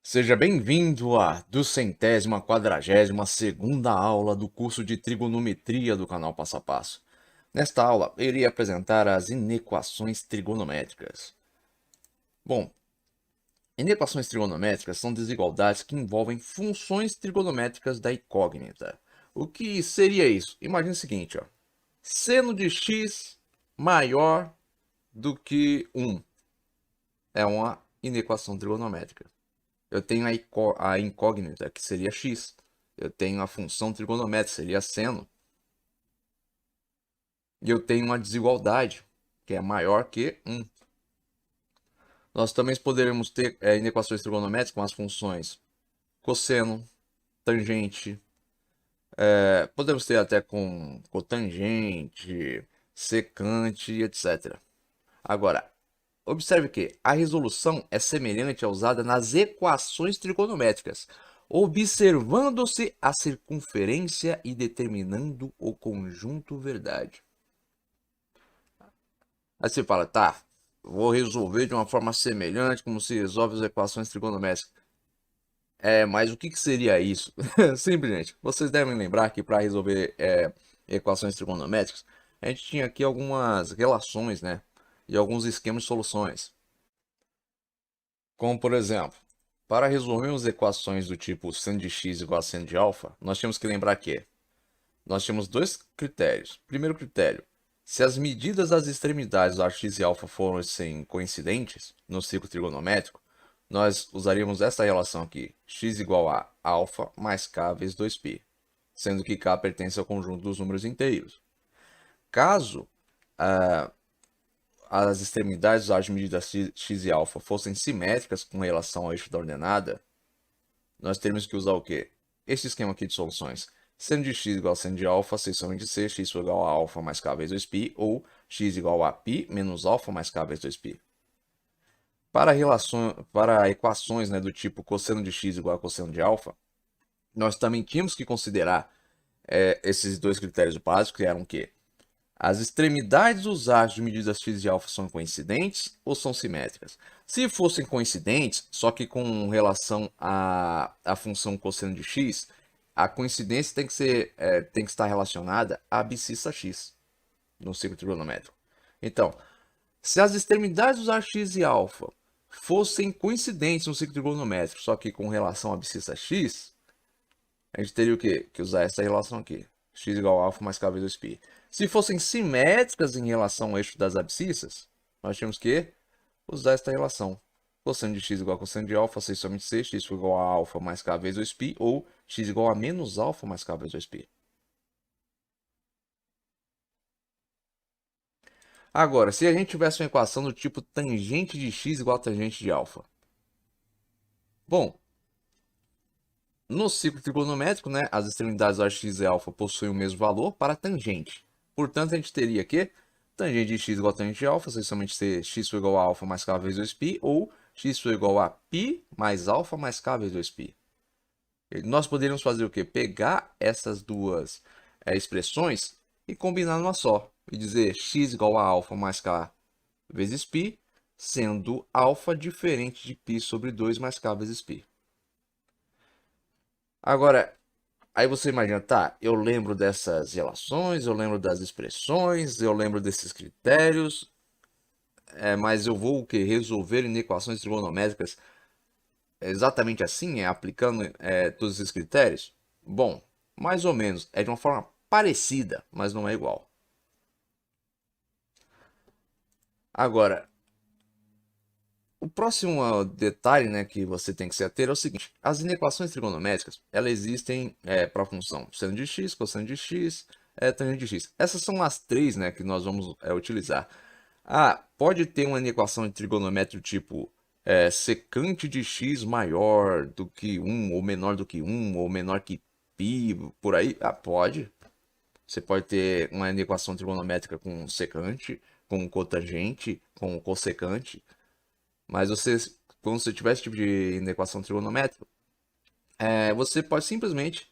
Seja bem-vindo à 242ª aula do curso de trigonometria do canal Passo a Passo. Nesta aula, eu irei apresentar as inequações trigonométricas. Bom, inequações trigonométricas são desigualdades que envolvem funções trigonométricas da incógnita. O que seria isso? Imagine o seguinte, ó. Seno de x maior do que 1 é uma inequação trigonométrica. Eu tenho a incógnita, que seria x. Eu tenho a função trigonométrica, seria seno. E eu tenho uma desigualdade, que é maior que 1. Nós também poderemos ter inequações trigonométricas com as funções cosseno, tangente. Podemos ter até com cotangente, secante, etc. Agora, observe que a resolução é semelhante à usada nas equações trigonométricas, observando-se a circunferência e determinando o conjunto verdade. Aí você fala, tá, vou resolver de uma forma semelhante como se resolve as equações trigonométricas. Mas o que seria isso? Simplesmente, vocês devem lembrar que para resolver equações trigonométricas, a gente tinha aqui algumas relações, né? E alguns esquemas de soluções. Como por exemplo, para resolvermos equações do tipo seno de x igual a seno de alfa, nós temos que lembrar que nós temos dois critérios. Primeiro critério, se as medidas das extremidades do x e alfa fossem coincidentes no ciclo trigonométrico, nós usaríamos essa relação aqui, x igual a alfa mais k vezes 2π, sendo que k pertence ao conjunto dos números inteiros. Caso as extremidades das medidas x e alfa fossem simétricas com relação ao eixo da ordenada, nós teríamos que usar o quê? Esse esquema aqui de soluções. Seno de x igual a seno de alfa, seção de c, x igual a alfa mais k vezes 2π, ou x igual a π menos alfa mais k vezes 2π. Para equações, né, do tipo cosseno de x igual a cosseno de alfa, nós também tínhamos que considerar esses dois critérios básicos, que eram o quê? As extremidades dos eixos de medidas x e alfa são coincidentes ou são simétricas? Se fossem coincidentes, só que com relação à função cosseno de x, a coincidência tem que estar relacionada à abscissa x no ciclo trigonométrico. Então, se as extremidades dos eixos x e alfa fossem coincidentes no ciclo trigonométrico, só que com relação à abscissa x, a gente teria o quê? Que usar essa relação aqui. X igual a alfa mais k vezes 2π. Se fossem simétricas em relação ao eixo das abscissas, nós tínhamos que usar esta relação. Cosseno de x igual a cosseno de alfa, 6 somente c, x igual a alfa mais k vezes 2π, ou x igual a menos alfa mais k vezes 2π. Agora, se a gente tivesse uma equação do tipo tangente de x igual a tangente de alfa. Bom, no ciclo trigonométrico, né, as extremidades do x e alfa possuem o mesmo valor para a tangente. Portanto, a gente teria que tangente de x igual a tangente de alfa, seria somente ser x igual a alfa mais k vezes 2π, ou x igual a π mais alfa mais k vezes 2π. Nós poderíamos fazer o quê? Pegar essas duas expressões e combinar numa só. E dizer x igual a alfa mais k vezes π, sendo alfa diferente de π sobre 2 mais k vezes π. Agora, aí você imagina, tá, eu lembro dessas relações, eu lembro das expressões, eu lembro desses critérios, mas eu vou o quê? Resolver inequações trigonométricas exatamente assim, aplicando todos esses critérios? Bom, mais ou menos, é de uma forma parecida, mas não é igual. Agora, o próximo detalhe, né, que você tem que se ater é o seguinte: as inequações trigonométricas, elas existem para a função seno de x, cosseno de x, tangente de x. Essas são as três, né, que nós vamos utilizar. Pode ter uma inequação de trigonométrico tipo secante de x maior do que 1, ou menor do que 1, ou menor que π, por aí? Pode. Você pode ter uma inequação trigonométrica com secante, com cotangente, com cossecante. Mas quando você tiver esse tipo de inequação trigonométrica, você pode simplesmente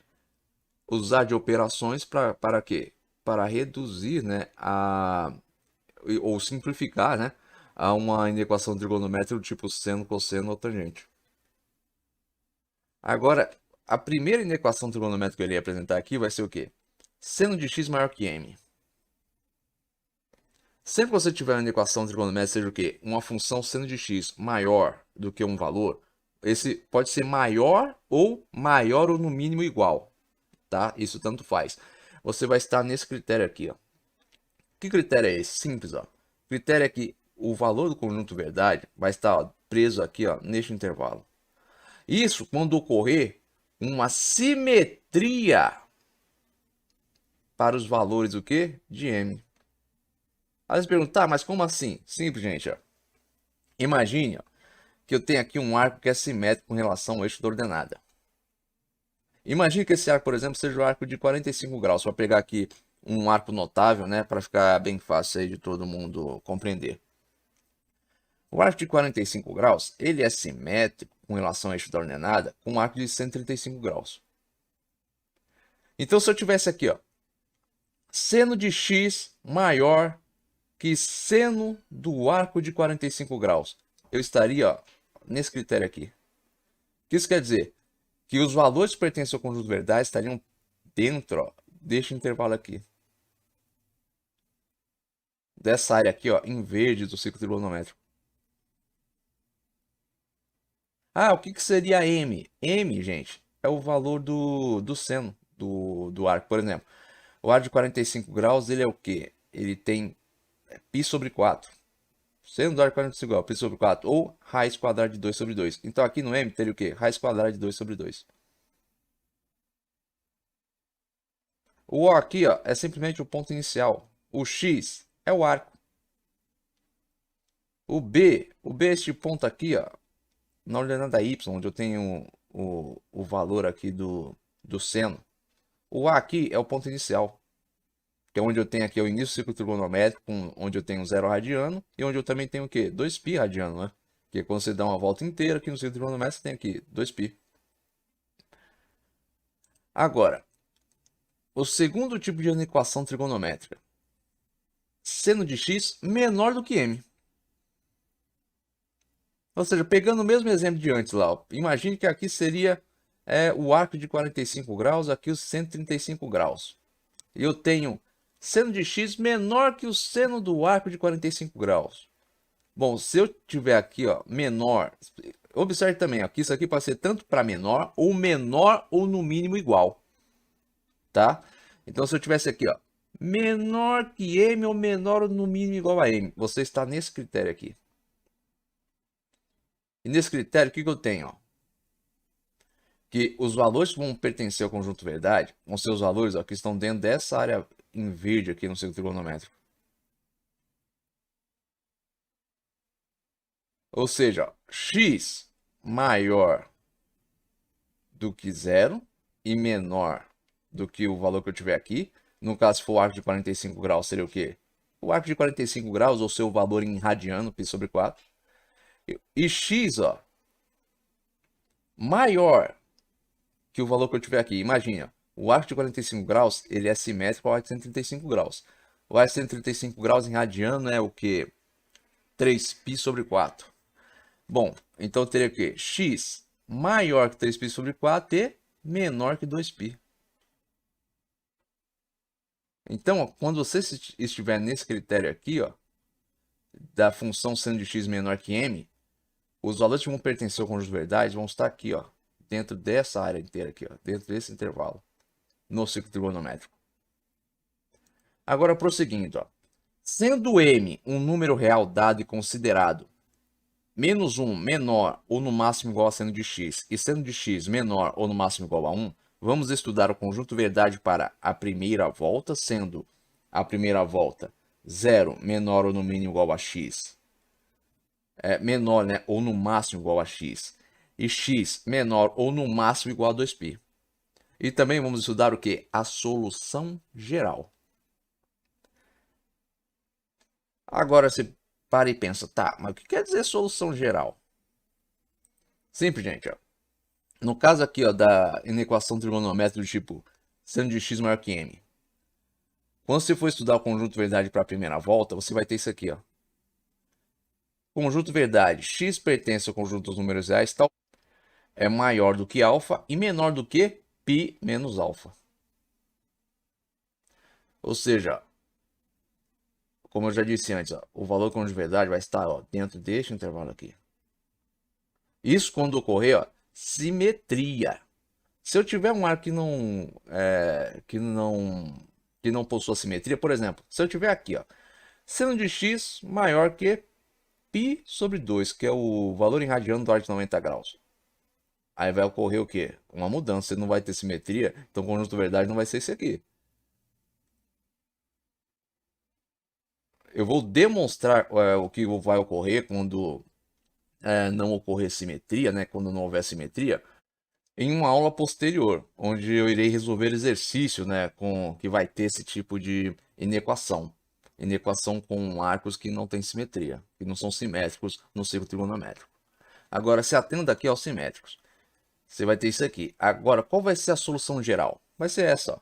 usar de operações para quê? Para reduzir, né, ou simplificar, né, a uma inequação trigonométrica do tipo seno, cosseno ou tangente. Agora, a primeira equação trigonométrica que ele ia apresentar aqui vai ser o quê? Seno de x maior que m. Sempre que você tiver uma equação trigonométrica, seja o quê? Uma função seno de x maior do que um valor, esse pode ser maior ou no mínimo igual, tá? Isso tanto faz. Você vai estar nesse critério aqui, ó. Que critério é esse? Simples, ó. O critério é que o valor do conjunto verdade vai estar, ó, preso aqui, ó, neste intervalo. Isso quando ocorrer uma simetria para os valores o quê? De m. Aí você pergunta, tá, mas como assim? Simples, gente, ó. Imagine, ó, que eu tenho aqui um arco que é simétrico com relação ao eixo da ordenada. Imagine que esse arco, por exemplo, seja o arco de 45 graus. Vou pegar aqui um arco notável, né, para ficar bem fácil aí de todo mundo compreender. O arco de 45 graus, ele é simétrico com relação ao eixo da ordenada com um arco de 135 graus. Então, se eu tivesse aqui, ó, seno de x maior que seno do arco de 45 graus, eu estaria, ó, nesse critério aqui. O que isso quer dizer? Que os valores que pertencem ao conjunto verdade estariam dentro, ó, deste intervalo aqui. Dessa área aqui, ó, em verde do ciclo trigonométrico. Ah, o que seria m? M, gente, é o valor do seno do arco. Por exemplo, o arco de 45 graus, ele é o quê? Ele tem π sobre 4. Seno do arco de 45 graus, π sobre 4. Ou raiz quadrada de 2 sobre 2. Então, aqui no m, teria o quê? Raiz quadrada de 2 sobre 2. O O aqui, ó, é simplesmente o ponto inicial. O X é o arco. O B é este ponto aqui, ó, na ordenada Y, onde eu tenho o valor aqui do seno. O A aqui é o ponto inicial, que é onde eu tenho aqui o início do ciclo trigonométrico, onde eu tenho 0 radiano, e onde eu também tenho o quê? 2π radiano, né? Que quando você dá uma volta inteira aqui no ciclo trigonométrico, você tem aqui 2π. Agora, o segundo tipo de equação trigonométrica. Seno de x menor do que m. Ou seja, pegando o mesmo exemplo de antes lá, ó, imagine que aqui seria o arco de 45 graus, aqui os 135 graus. E eu tenho seno de x menor que o seno do arco de 45 graus. Bom, se eu tiver aqui, ó, menor, observe também, ó, que isso aqui pode ser tanto para menor ou no mínimo igual, tá? Então, se eu tivesse aqui, ó, menor que m ou menor ou no mínimo igual a m, você está nesse critério aqui. E nesse critério, o que eu tenho? Ó? Que os valores que vão pertencer ao conjunto verdade vão ser os valores, ó, que estão dentro dessa área em verde aqui no ciclo trigonométrico. Ou seja, ó, x maior do que zero e menor do que o valor que eu tiver aqui. No caso, se for o arco de 45 graus, seria o quê? O arco de 45 graus, ou seu valor em radiano, π sobre 4. E x, ó, maior que o valor que eu tiver aqui. Imagina, o arco de 45 graus, ele é simétrico ao arco de 135 graus. O arco de 135 graus em radiano é o que? 3π sobre 4. Bom, então eu teria o quê? X maior que 3π sobre 4 e menor que 2π. Então, ó, quando você estiver nesse critério aqui, ó, da função seno de x menor que m, os valores que vão pertencer ao conjunto de verdades vão estar aqui, ó, dentro dessa área inteira aqui, ó, dentro desse intervalo, no ciclo trigonométrico. Agora, prosseguindo, ó, sendo m um número real dado e considerado menos 1 menor ou no máximo igual a seno de x e seno de x menor ou no máximo igual a 1, vamos estudar o conjunto verdade para a primeira volta, sendo a primeira volta 0 menor ou no mínimo igual a x, menor, né, ou no máximo igual a x, e x menor ou no máximo igual a 2π. E também vamos estudar o que? A solução geral. Agora você para e pensa, tá, mas o que quer dizer solução geral? Simples, gente, ó. No caso aqui, ó, da inequação trigonométrica do tipo seno de x maior que m. Quando você for estudar o conjunto verdade para a primeira volta, você vai ter isso aqui, ó. Conjunto verdade, x pertence ao conjunto dos números reais, tal. é maior do que alfa e menor do que π menos alfa. Ou seja, como eu já disse antes, ó, o valor comum de verdade vai estar, ó, dentro deste intervalo aqui. Isso quando ocorrer, ó, simetria. Se eu tiver um arco que não possua simetria, por exemplo, se eu tiver aqui, ó, seno de x maior que π sobre 2, que é o valor em radiano do arco de 90 graus. Aí vai ocorrer o quê? Uma mudança, você não vai ter simetria, então o conjunto de verdade não vai ser esse aqui. Eu vou demonstrar o que vai ocorrer quando não ocorrer simetria, né? Quando não houver simetria, em uma aula posterior, onde eu irei resolver exercício, né? Que vai ter esse tipo de inequação. Inequação com arcos que não têm simetria, que não são simétricos no círculo trigonométrico. Agora, se atenda aqui aos simétricos. Você vai ter isso aqui. Agora, qual vai ser a solução geral? Vai ser essa, ó.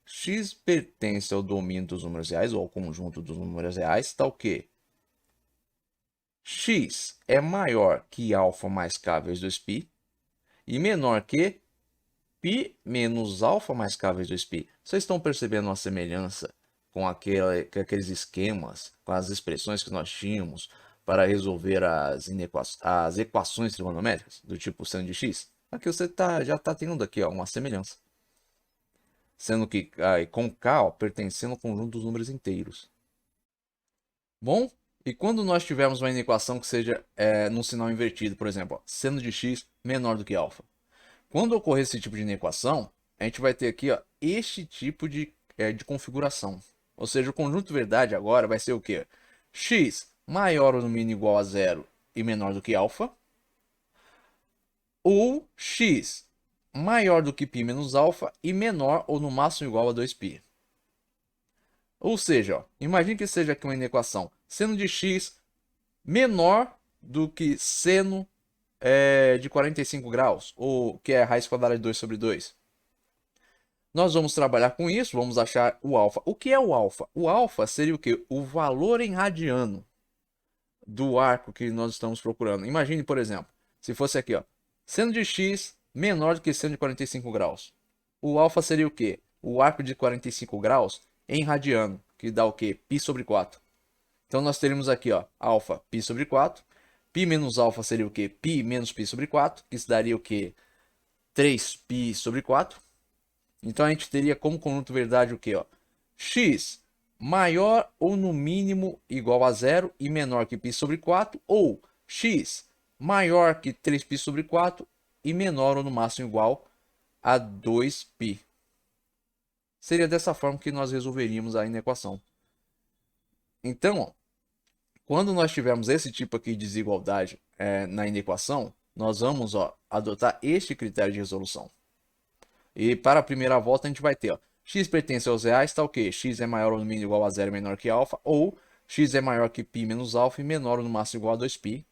X pertence ao domínio dos números reais, ou ao conjunto dos números reais, tal que x é maior que alfa mais k vezes 2π e menor que π menos alfa mais k vezes 2π. Vocês estão percebendo uma semelhança com aqueles esquemas, com as expressões que nós tínhamos para resolver as equações trigonométricas, do tipo seno de x? Aqui você já está tendo aqui, ó, uma semelhança. Sendo que com k, ó, pertencendo ao conjunto dos números inteiros. Bom, e quando nós tivermos uma inequação que seja num sinal invertido, por exemplo, ó, seno de x menor do que alfa. Quando ocorrer esse tipo de inequação, a gente vai ter aqui, ó, este tipo de configuração. Ou seja, o conjunto verdade agora vai ser o quê? X maior ou no mínimo igual a zero e menor do que alfa. Ou x maior do que π menos alfa e menor ou no máximo igual a 2π. Ou seja, ó, imagine que seja aqui uma inequação seno de x menor do que seno de 45 graus, ou que é a raiz quadrada de 2 sobre 2. Nós vamos trabalhar com isso, vamos achar o alfa. O que é o alfa? O alfa seria o quê? O valor em radiano do arco que nós estamos procurando. Imagine, por exemplo, se fosse aqui, ó, seno de x menor do que seno de 45 graus. O alfa seria o quê? O arco de 45 graus em radiano, que dá o quê? Π sobre 4. Então nós teríamos aqui, ó, alfa π sobre 4. Π menos alfa seria o quê? Π menos π sobre 4, que isso daria o quê? 3π sobre 4. Então a gente teria como conjunto verdade o quê? Ó? X maior ou no mínimo igual a zero e menor que π sobre 4, ou x maior que 3π sobre 4 e menor ou no máximo igual a 2π. Seria dessa forma que nós resolveríamos a inequação. Então, ó, quando nós tivermos esse tipo aqui de desigualdade na inequação, nós vamos, ó, adotar este critério de resolução. E para a primeira volta a gente vai ter, ó, x pertence aos reais, tá o quê? X é maior ou no mínimo igual a zero e menor que alfa, ou x é maior que π menos alfa e menor ou no máximo igual a 2π.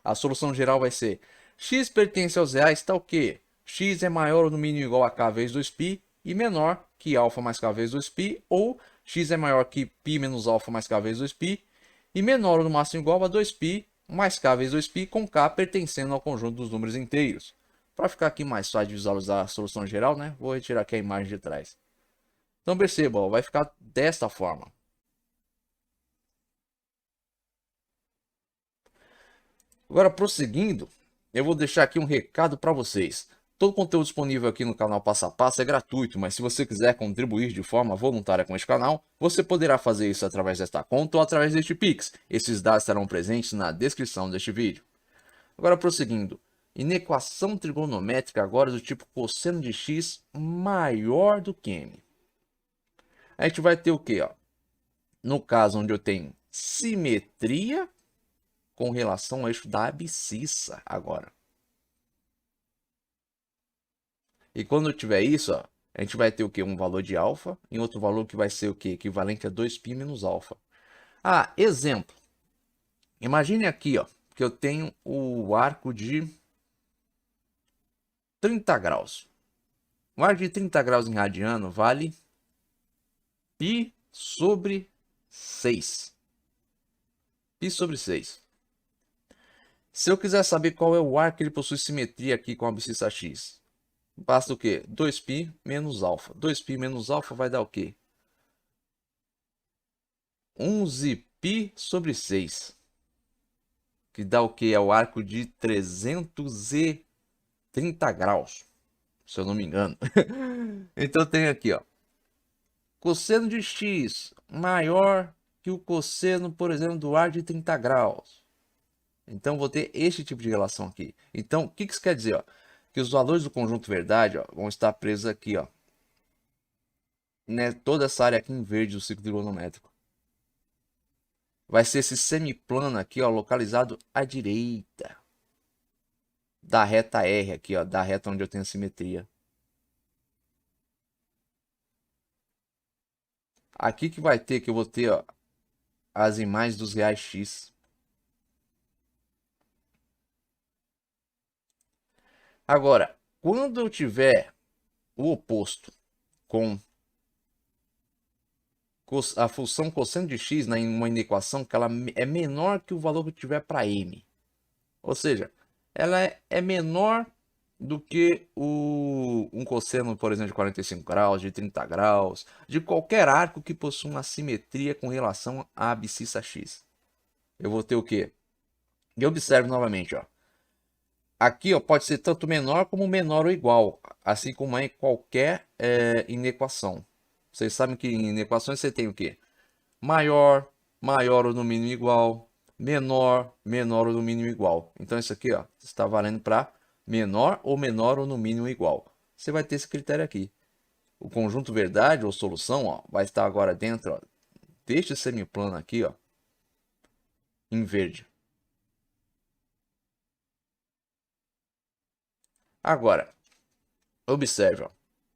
A solução geral vai ser x pertence aos reais, tá o quê? X é maior ou no mínimo igual a k vezes 2π e menor que alfa mais k vezes 2π, ou x é maior que π menos alfa mais k vezes 2π e menor ou no máximo igual a 2π mais k vezes 2π, com k pertencendo ao conjunto dos números inteiros. Para ficar aqui mais fácil de visualizar a solução geral, né? Vou retirar aqui a imagem de trás. Então perceba, ó, vai ficar desta forma. Agora, prosseguindo, eu vou deixar aqui um recado para vocês. Todo o conteúdo disponível aqui no canal Passo a Passo é gratuito, mas se você quiser contribuir de forma voluntária com este canal, você poderá fazer isso através desta conta ou através deste Pix. Esses dados estarão presentes na descrição deste vídeo. Agora, prosseguindo. Inequação trigonométrica agora do tipo cosseno de x maior do que m. A gente vai ter o quê? Ó? No caso onde eu tenho simetria com relação ao eixo da abscissa agora. E quando eu tiver isso, ó, a gente vai ter o quê? Um valor de alfa e outro valor que vai ser o quê? Equivalente a 2π menos alfa. Ah, exemplo. Imagine aqui, ó, que eu tenho o arco de 30 graus. O arco de 30 graus em radiano vale π sobre 6. Π sobre 6. Se eu quiser saber qual é o arco que ele possui simetria aqui com a abscissa x, basta o quê? 2π menos alfa. 2π menos alfa vai dar o quê? 11π sobre 6. Que dá o quê? É o arco de 330 graus, se eu não me engano. Então tem aqui, ó. Cosseno de x maior que o cosseno, por exemplo, do arco de 30 graus. Então, vou ter este tipo de relação aqui. Então, o que isso quer dizer? Ó? Que os valores do conjunto verdade, ó, vão estar presos aqui, ó, né? Toda essa área aqui em verde do ciclo trigonométrico. Vai ser esse semiplano aqui, ó, localizado à direita da reta R aqui, ó, da reta onde eu tenho a simetria. Aqui que vai ter, que eu vou ter, ó, as imagens dos reais x. Agora, quando eu tiver o oposto com a função cosseno de x em uma equação que ela é menor que o valor que eu tiver para m. Ou seja, ela é menor do que um cosseno, por exemplo, de 45 graus, de 30 graus, de qualquer arco que possua uma simetria com relação à abscissa x. Eu vou ter o quê? E observe novamente, ó. Aqui, ó, pode ser tanto menor como menor ou igual, assim como é em qualquer inequação. Vocês sabem que em inequações você tem o quê? Maior, maior ou no mínimo igual, menor, menor ou no mínimo igual. Então isso aqui, ó, está valendo para menor ou no mínimo igual. Você vai ter esse critério aqui. O conjunto verdade ou solução, ó, vai estar agora dentro, ó, deste semiplano aqui, ó, em verde. Agora, observe, ó,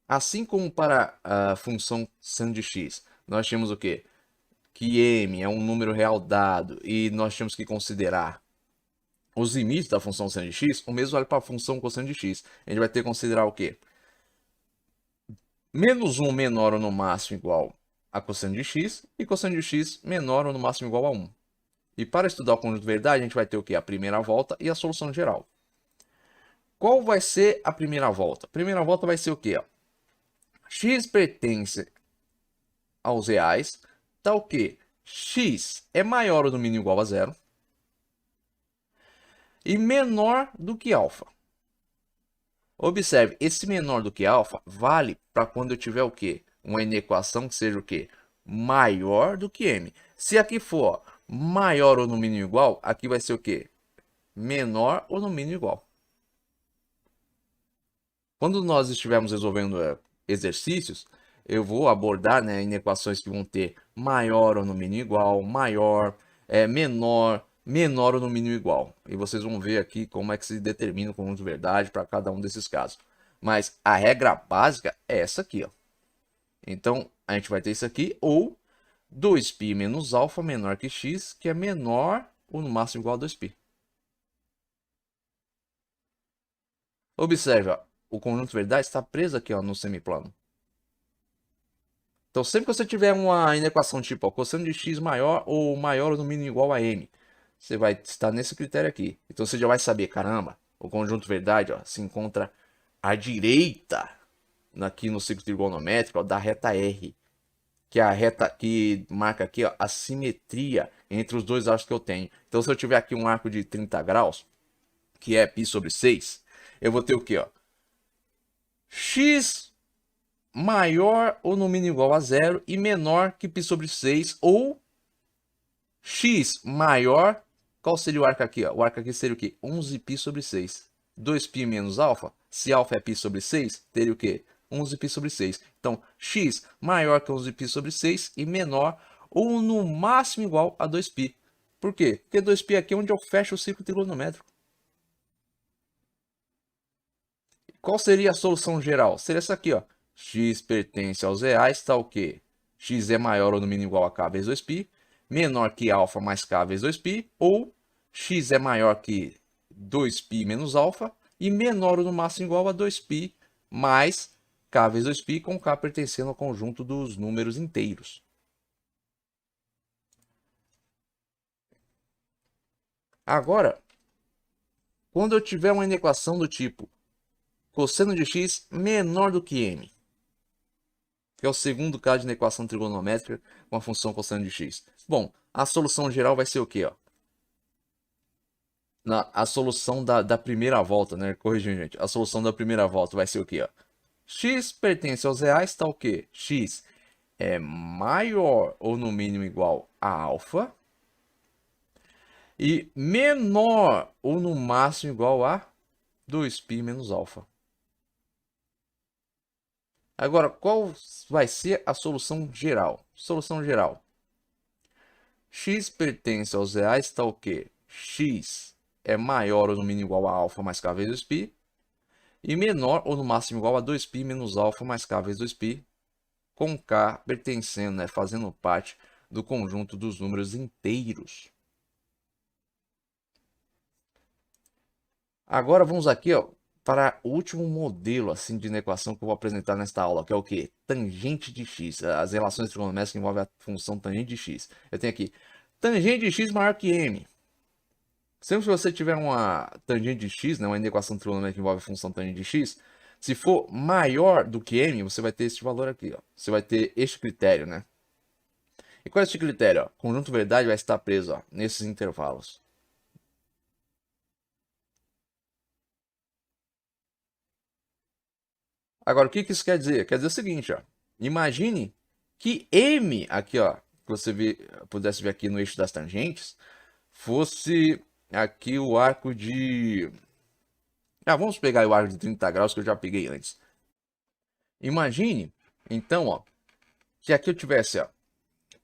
assim como para a função seno de x, nós temos o quê? Que m é um número real dado e nós temos que considerar os limites da função seno de x, o mesmo vale para a função cosseno de x. A gente vai ter que considerar o quê? Menos 1 menor ou no máximo igual a cosseno de x e cosseno de x menor ou no máximo igual a 1. E para estudar o conjunto de verdade, a gente vai ter o quê? A primeira volta e a solução geral. Qual vai ser a primeira volta? A primeira volta vai ser o quê? X pertence aos reais, tá o quê? X é maior ou no mínimo igual a zero e menor do que alfa. Observe, esse menor do que alfa vale para quando eu tiver o quê? Uma inequação que seja o quê? Maior do que m. Se aqui for maior ou no mínimo igual, aqui vai ser o quê? Menor ou no mínimo igual. Quando nós estivermos resolvendo exercícios, eu vou abordar, né, inequações que vão ter maior ou no mínimo igual, maior, menor, menor ou no mínimo igual. E vocês vão ver aqui como é que se determina o conjunto de verdade para cada um desses casos. Mas a regra básica é essa aqui, ó. Então, a gente vai ter isso aqui, ou 2π menos alfa menor que x, que é menor ou no máximo igual a 2π. Observe, ó, o conjunto de verdade está preso aqui, ó, no semiplano. Então, sempre que você tiver uma inequação tipo ó, cosseno de x maior ou no mínimo igual a m, você vai estar nesse critério aqui. Então, você já vai saber, caramba, o conjunto verdade ó, se encontra à direita aqui no ciclo trigonométrico ó, da reta R, que é a reta que marca aqui ó, a simetria entre os dois arcos que eu tenho. Então, se eu tiver aqui um arco de 30 graus, que é π sobre 6, eu vou ter o quê? Ó? X maior ou no mínimo igual a zero e menor que π sobre 6 ou x maior, qual seria o arco aqui? Ó? O arco aqui seria o quê? 11π sobre 6. 2π menos alfa, se alfa é π sobre 6, teria o quê? 11π sobre 6. Então, x maior que 11π sobre 6 e menor ou no máximo igual a 2π. Por quê? Porque 2π aqui é onde eu fecho o ciclo trigonométrico. Qual seria a solução geral? Seria essa aqui, ó. X pertence aos reais, tá o quê? X é maior ou no mínimo igual a k vezes 2π, menor que alfa mais k vezes 2π, ou x é maior que 2π menos alfa e menor ou no máximo igual a 2π mais k vezes 2π, com k pertencendo ao conjunto dos números inteiros. Agora, quando eu tiver uma equação do tipo cosseno de x menor do que m, que é o segundo caso de equação trigonométrica com a função cosseno de x. Bom, a solução geral vai ser o quê? Ó? A solução da primeira volta, né? Corrigindo, gente. A solução da primeira volta vai ser o quê? Ó? X pertence aos reais, tá o quê? X é maior ou no mínimo igual a alfa. E menor ou no máximo igual a 2π menos alfa. Agora, qual vai ser a solução geral? Solução geral. X pertence aos reais, está o quê? X é maior ou no mínimo igual a alfa mais k vezes 2π. E menor ou no máximo igual a 2π menos alfa mais k vezes 2π. Com k pertencendo, né, fazendo parte do conjunto dos números inteiros. Agora vamos aqui, ó, para o último modelo assim de equação que eu vou apresentar nesta aula, que é o que? Tangente de x. As relações trigonométricas que envolvem a função tangente de x. Eu tenho aqui tangente de x maior que m. Sempre que você tiver uma tangente de x, né, uma equação trigonométrica que envolve a função tangente de x, se for maior do que m, você vai ter este valor aqui. Ó. Você vai ter este critério, né? E qual é este critério? Ó? Conjunto verdade vai estar preso ó, nesses intervalos. Agora, o que isso quer dizer? Quer dizer o seguinte, ó. Imagine que M, aqui, ó, que você pudesse ver aqui no eixo das tangentes, fosse aqui o arco de... vamos pegar o arco de 30 graus que eu já peguei antes. Imagine, então, ó, que aqui eu tivesse, ó,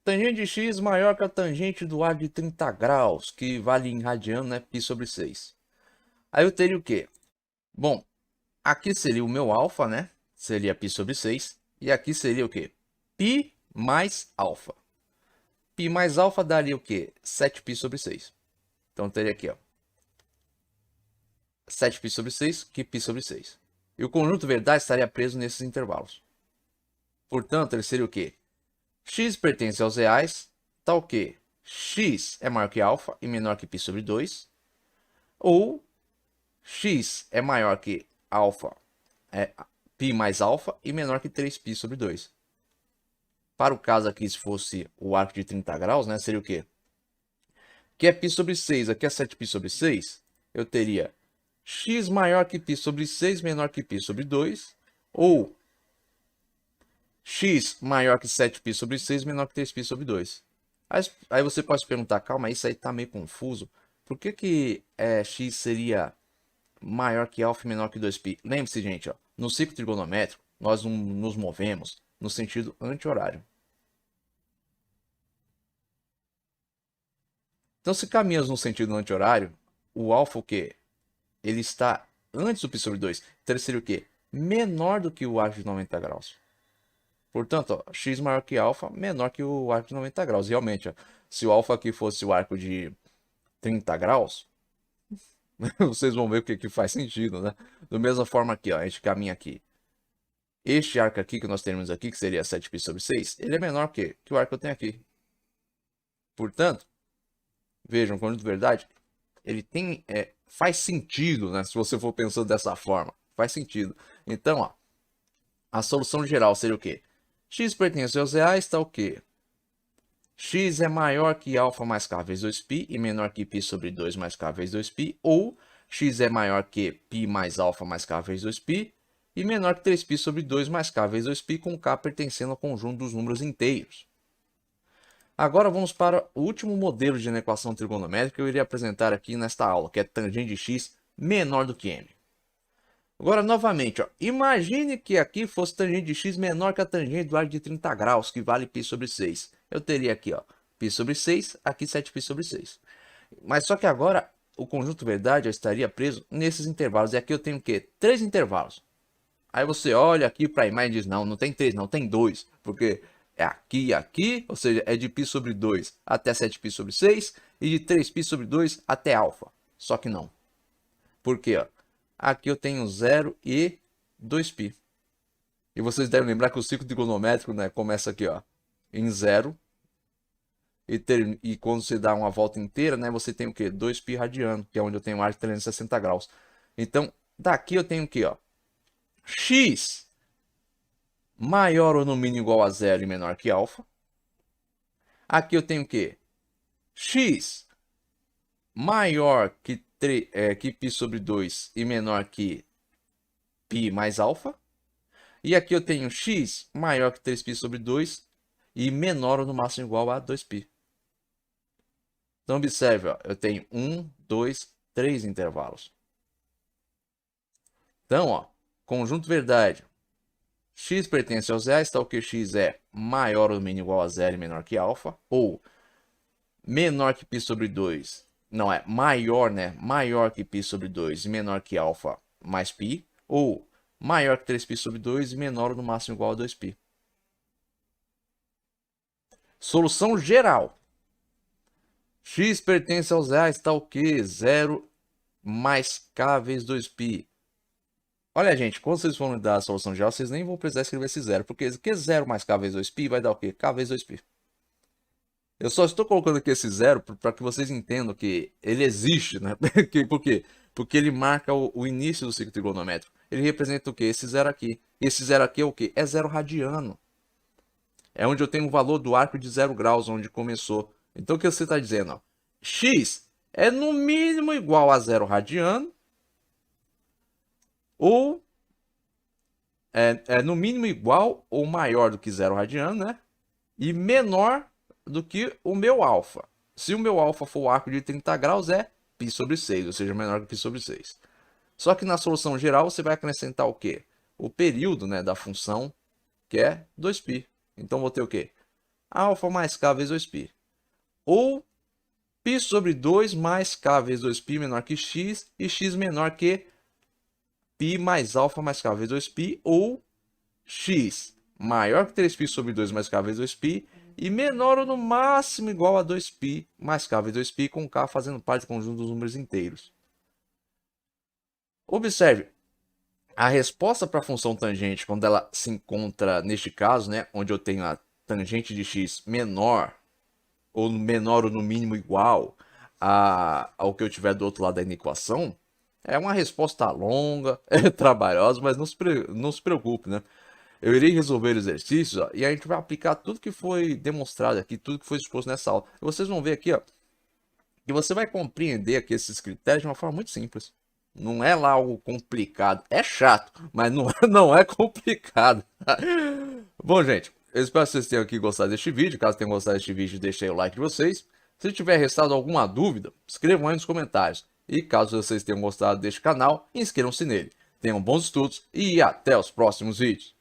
tangente de x maior que a tangente do arco de 30 graus, que vale em radiano, né, π sobre 6. Aí eu teria o quê? Bom, aqui seria o meu alfa, né? Seria π sobre 6. E aqui seria o quê? Π mais alfa. Π mais alfa daria o quê? 7π sobre 6. Então, teria aqui, ó. 7π sobre 6, que π sobre 6. E o conjunto verdade estaria preso nesses intervalos. Portanto, ele seria o quê? X pertence aos reais, tá o quê? X é maior que alfa e menor que π sobre 2. Ou X é maior que alfa, π mais alfa e menor que 3π sobre 2. Para o caso aqui, se fosse o arco de 30 graus, né, seria o quê? Que é π sobre 6, aqui é 7π sobre 6. Eu teria x maior que π sobre 6 menor que π sobre 2. Ou x maior que 7π sobre 6 menor que 3π sobre 2. Aí você pode se perguntar, calma, isso aí está meio confuso. Por que x seria maior que alfa e menor que 2π? Lembre-se, gente, ó, no ciclo trigonométrico, nós nos movemos no sentido anti-horário. Então, se caminhamos no sentido anti-horário, o alfa o quê? Ele está antes do π sobre 2. Então, ele seria o quê? Menor do que o arco de 90 graus. Portanto, ó, x maior que alfa, menor que o arco de 90 graus. Realmente, ó, se o alfa aqui fosse o arco de 30 graus, vocês vão ver o que faz sentido, né? Da mesma forma aqui, ó, a gente caminha aqui. Este arco aqui que nós temos aqui, que seria 7π sobre 6, ele é menor que o arco que eu tenho aqui. Portanto, vejam, conjunto de verdade, ele tem, faz sentido, né? Se você for pensando dessa forma, faz sentido. Então, ó, a solução geral seria o quê? X pertence aos reais, está o quê? X é maior que alfa mais k vezes 2π e menor que π sobre 2 mais k vezes 2π, ou x é maior que π mais alfa mais k vezes 2π e menor que 3π sobre 2 mais k vezes 2π, com k pertencendo ao conjunto dos números inteiros. Agora vamos para o último modelo de equação trigonométrica que eu iria apresentar aqui nesta aula, que é tangente de x menor do que m. Agora, novamente, ó, imagine que aqui fosse tangente de x menor que a tangente do arco de 30 graus, que vale π sobre 6. Eu teria aqui, ó, π sobre 6, aqui 7π sobre 6. Mas só que agora o conjunto verdade estaria preso nesses intervalos. E aqui eu tenho o quê? 3 intervalos. Aí você olha aqui para a imagem e diz, não, não tem 3, não, tem 2. Porque é aqui e aqui, ou seja, é de π sobre 2 até 7π sobre 6 e de 3π sobre 2 até alfa. Só que não. Por quê? Ó? Aqui eu tenho 0 e 2π. E vocês devem lembrar que o ciclo trigonométrico, né, começa aqui, ó, em 0. e quando você dá uma volta inteira, né, você tem o quê? 2π radiano, que é onde eu tenho ar de 360 graus. Então, daqui eu tenho o quê, ó? X maior ou no mínimo igual a zero e menor que alfa. Aqui eu tenho o quê? X maior que π sobre 2 e menor que π mais alfa. E aqui eu tenho x maior que 3π sobre 2 e menor ou no máximo igual a 2π. Então observe, ó, eu tenho 1, 2, 3 intervalos. Então, ó, conjunto verdade. X pertence aos reais, tal que x é maior ou no mínimo igual a zero e menor que alfa. Ou menor que π sobre 2. Não, é maior, né? Maior que π sobre 2 e menor que alfa mais π. Ou maior que 3π sobre 2 e menor ou no máximo igual a 2π. Solução geral. X pertence aos reais, tal que 0 mais k vezes 2π. Olha, gente, quando vocês forem dar a solução geral, vocês nem vão precisar escrever esse zero. Porque 0 mais k vezes 2π vai dar o quê? K vezes 2π. Eu só estou colocando aqui esse zero para que vocês entendam que ele existe, né? Por quê? Porque ele marca o início do ciclo trigonométrico. Ele representa o quê? Esse zero aqui. Esse zero aqui é o quê? É zero radiano. É onde eu tenho o valor do arco de 0 graus, onde começou. Então o que você está dizendo? Ó? X é no mínimo igual a 0 radiano. Ou é no mínimo igual ou maior do que 0 radiano, né? E menor do que o meu alfa. Se o meu alfa for o arco de 30 graus, é π sobre 6, ou seja, menor que π sobre 6. Só que na solução geral você vai acrescentar o quê? O período, né, da função, que é 2π. Então vou ter o quê? Alfa mais k vezes 2π. Ou π sobre 2 mais k vezes 2π menor que x, e x menor que π mais alfa mais k vezes 2π, ou x maior que 3π sobre 2 mais k vezes 2π, e menor ou no máximo igual a 2π mais k vezes 2π, com k fazendo parte do conjunto dos números inteiros. Observe, a resposta para a função tangente, quando ela se encontra neste caso, né, onde eu tenho a tangente de x menor ou no mínimo igual ao que eu tiver do outro lado da equação, é uma resposta longa, é trabalhosa, mas não se preocupe, né? Eu irei resolver o exercício, ó, e a gente vai aplicar tudo que foi demonstrado aqui, tudo que foi exposto nessa aula. E vocês vão ver aqui, ó, que você vai compreender aqui esses critérios de uma forma muito simples. Não é lá algo complicado. É chato, mas não é complicado. Bom, gente, eu espero que vocês tenham aqui gostado deste vídeo. Caso tenham gostado deste vídeo, deixem aí o like de vocês. Se tiver restado alguma dúvida, escrevam aí nos comentários. E caso vocês tenham gostado deste canal, inscrevam-se nele. Tenham bons estudos e até os próximos vídeos.